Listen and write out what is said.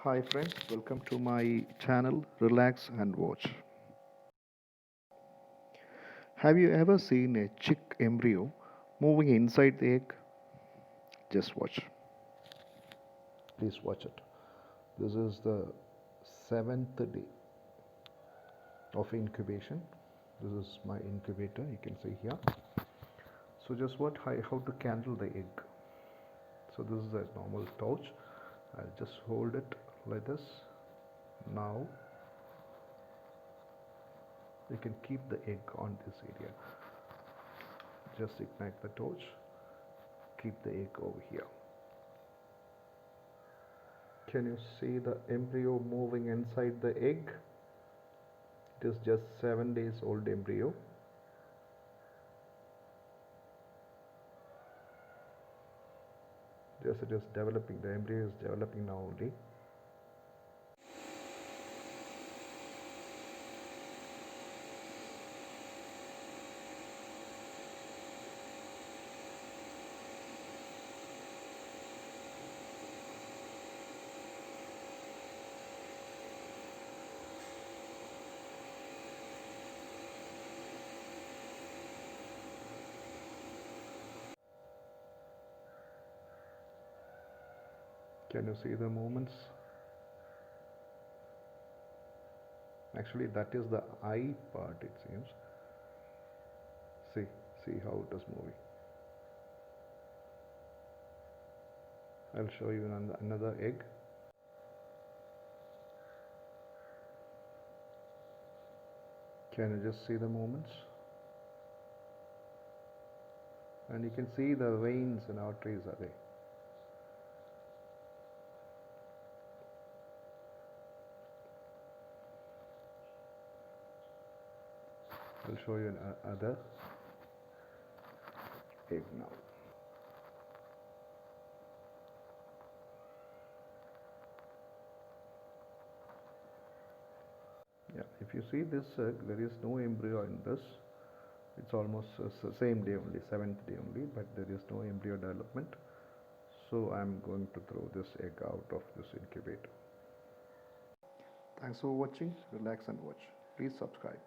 Hi friends, welcome to my channel Relax and Watch. Have you ever seen a chick embryo moving inside the egg? Just watch. Please watch it. This is the 7th day of incubation. This is my incubator, you can see here. So just what how to handle the egg. So this is a normal torch. I'll just hold it like this. Now you can keep the egg on this area. Just ignite the torch, keep the egg over here. Can you see the embryo moving inside the egg? It is just 7 days old embryo. Just it is developing, the embryo is developing now only. Can you see the movements? Actually that is the eye part, it seems. See how it is moving. I'll show you another egg. Can you just see the movements? And you can see the veins and arteries are there. I'll show you another egg now. Yeah, if you see this egg, there is no embryo in this. It's almost same day only, 7th day only, but there is no embryo development. So I'm going to throw this egg out of this incubator. Thanks for watching. Relax and watch. Please subscribe.